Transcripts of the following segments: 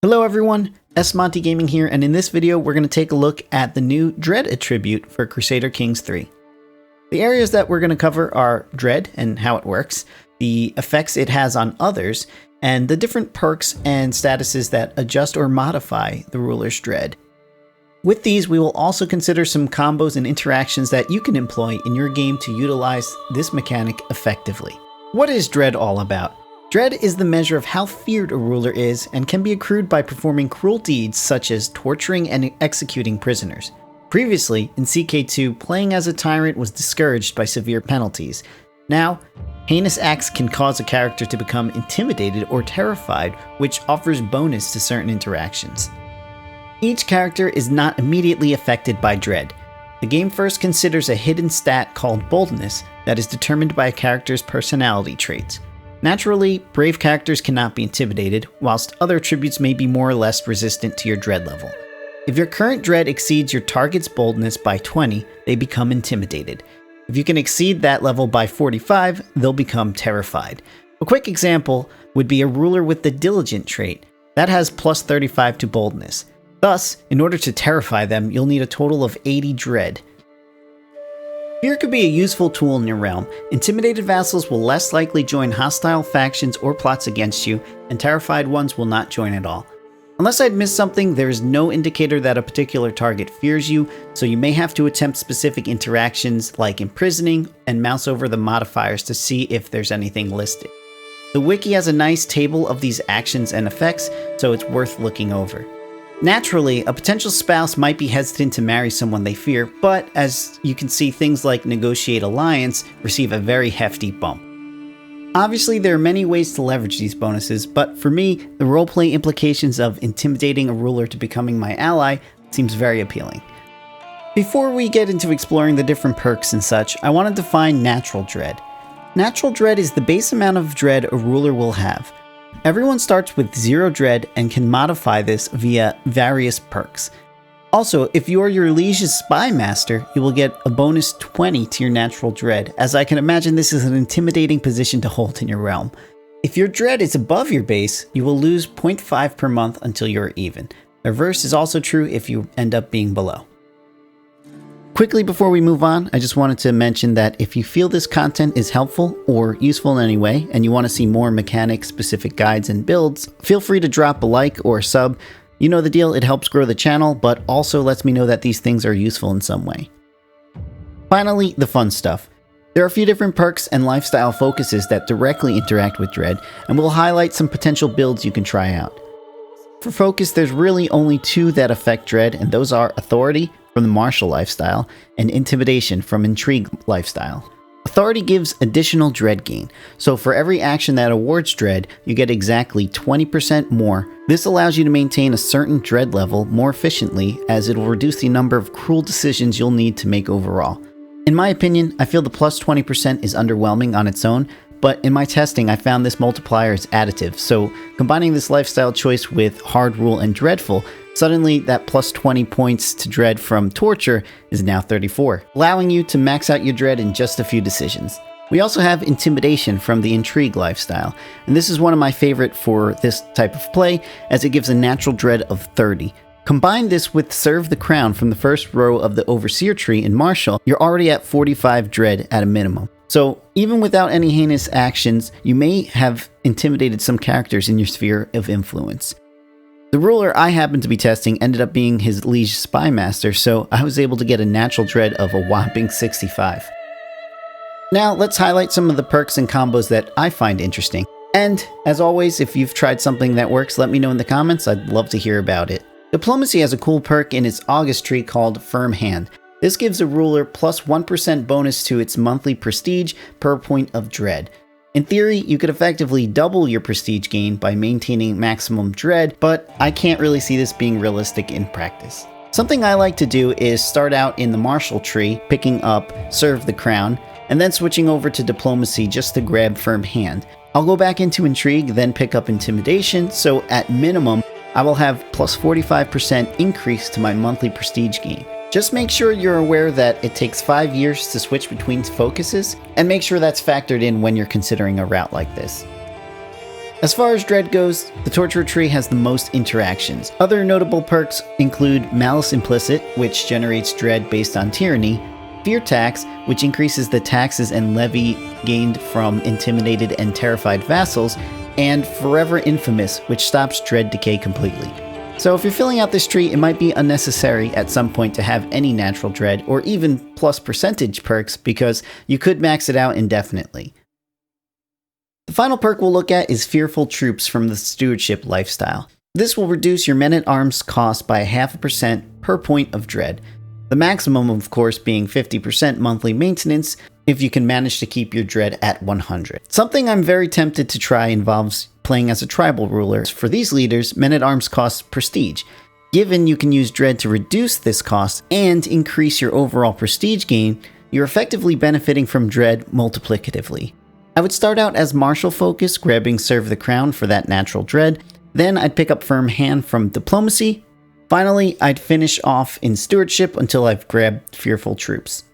Hello everyone, S Monty Gaming here, and in this video we're going to take a look at the new Dread attribute for Crusader Kings 3. The areas that we're going to cover are Dread and how it works, the effects it has on others, and the different perks and statuses that adjust or modify the ruler's Dread. With these, we will also consider some combos and interactions that you can employ in your game to utilize this mechanic effectively. What is Dread all about? Dread is the measure of how feared a ruler is and can be accrued by performing cruel deeds such as torturing and executing prisoners. Previously, in CK2, playing as a tyrant was discouraged by severe penalties. Now, heinous acts can cause a character to become intimidated or terrified, which offers bonus to certain interactions. Each character is not immediately affected by Dread. The game first considers a hidden stat called Boldness that is determined by a character's personality traits. Naturally, brave characters cannot be intimidated, whilst other attributes may be more or less resistant to your Dread level. If your current Dread exceeds your target's Boldness by 20, they become intimidated. If you can exceed that level by 45, they'll become terrified. A quick example would be a ruler with the Diligent trait. That has plus 35 to Boldness. Thus, in order to terrify them, you'll need a total of 80 Dread. Fear could be a useful tool in your realm. Intimidated vassals will less likely join hostile factions or plots against you, and terrified ones will not join at all. Unless I'd missed something, there is no indicator that a particular target fears you, so you may have to attempt specific interactions like imprisoning and mouse over the modifiers to see if there's anything listed. The wiki has a nice table of these actions and effects, so it's worth looking over. Naturally, a potential spouse might be hesitant to marry someone they fear, but as you can see, things like Negotiate Alliance receive a very hefty bump. Obviously, there are many ways to leverage these bonuses, but for me, the roleplay implications of intimidating a ruler to becoming my ally seems very appealing. Before we get into exploring the different perks and such, I want to define Natural Dread. Natural Dread is the base amount of Dread a ruler will have. Everyone starts with 0 Dread and can modify this via various perks. Also, if you are your liege's spy master, you will get a bonus 20 to your Natural Dread, as I can imagine this is an intimidating position to hold in your realm. If your Dread is above your base, you will lose 0.5 per month until you're even. The reverse is also true if you end up being below. Quickly before we move on, I just wanted to mention that if you feel this content is helpful or useful in any way, and you want to see more mechanic-specific guides and builds, feel free to drop a like or a sub. You know the deal, it helps grow the channel, but also lets me know that these things are useful in some way. Finally, the fun stuff. There are a few different perks and lifestyle focuses that directly interact with Dread, and we'll highlight some potential builds you can try out. For focus, there's really only 2 that affect Dread, and those are Authority from the Martial lifestyle and Intimidation from Intrigue lifestyle. Authority gives additional Dread gain, so for every action that awards Dread, you get exactly 20% more. This allows you to maintain a certain Dread level more efficiently, as it will reduce the number of cruel decisions you'll need to make overall. In my opinion, I feel the plus 20% is underwhelming on its own, but in my testing I found this multiplier is additive, so combining this lifestyle choice with Hard Rule and Dreadful, suddenly that plus 20 points to Dread from Torture is now 34, allowing you to max out your Dread in just a few decisions. We also have Intimidation from the Intrigue lifestyle, and this is one of my favorite for this type of play, as it gives a natural Dread of 30. Combine this with Serve the Crown from the first row of the Overseer tree in Martial, you're already at 45 Dread at a minimum. So even without any heinous actions, you may have intimidated some characters in your sphere of influence. The ruler I happened to be testing ended up being his liege spy master, so I was able to get a natural Dread of a whopping 65. Now let's highlight some of the perks and combos that I find interesting. And as always, if you've tried something that works, let me know in the comments. I'd love to hear about it. Diplomacy has a cool perk in its August tree called Firm Hand. This gives a ruler plus 1% bonus to its monthly prestige per point of Dread. In theory, you could effectively double your prestige gain by maintaining maximum Dread, but I can't really see this being realistic in practice. Something I like to do is start out in the Martial tree, picking up Serve the Crown, and then switching over to Diplomacy just to grab Firm Hand. I'll go back into Intrigue, then pick up Intimidation, so at minimum, I will have plus 45% increase to my monthly prestige gain. Just make sure you're aware that it takes 5 years to switch between focuses, and make sure that's factored in when you're considering a route like this. As far as Dread goes, the Torturer tree has the most interactions. Other notable perks include Malice Implicit, which generates Dread based on Tyranny, Fear Tax, which increases the taxes and levy gained from intimidated and terrified vassals, and Forever Infamous, which stops Dread decay completely. So if you're filling out this tree, it might be unnecessary at some point to have any natural Dread, or even plus percentage perks, because you could max it out indefinitely. The final perk we'll look at is Fearful Troops from the Stewardship lifestyle. This will reduce your men-at-arms cost by 0.5% per point of Dread. The maximum, of course, being 50% monthly maintenance if you can manage to keep your Dread at 100. Something I'm very tempted to try involves playing as a tribal ruler. For these leaders, men-at-arms cost prestige. Given you can use Dread to reduce this cost and increase your overall prestige gain, you're effectively benefiting from Dread multiplicatively. I would start out as martial focus, grabbing Serve the Crown for that natural Dread. Then I'd pick up Firm Hand from Diplomacy. Finally, I'd finish off in Stewardship until I've grabbed Fearful Troops.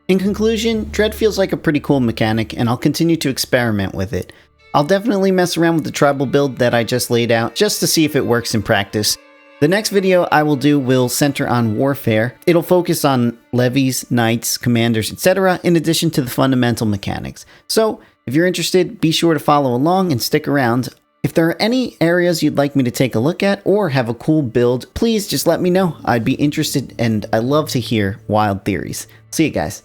In conclusion, Dread feels like a pretty cool mechanic, and I'll continue to experiment with it. I'll definitely mess around with the tribal build that I just laid out, just to see if it works in practice. The next video I will do will center on warfare. It'll focus on levies, knights, commanders, etc., in addition to the fundamental mechanics. So, if you're interested, be sure to follow along and stick around. If there are any areas you'd like me to take a look at or have a cool build, please just let me know. I'd be interested and I love to hear wild theories. See you guys.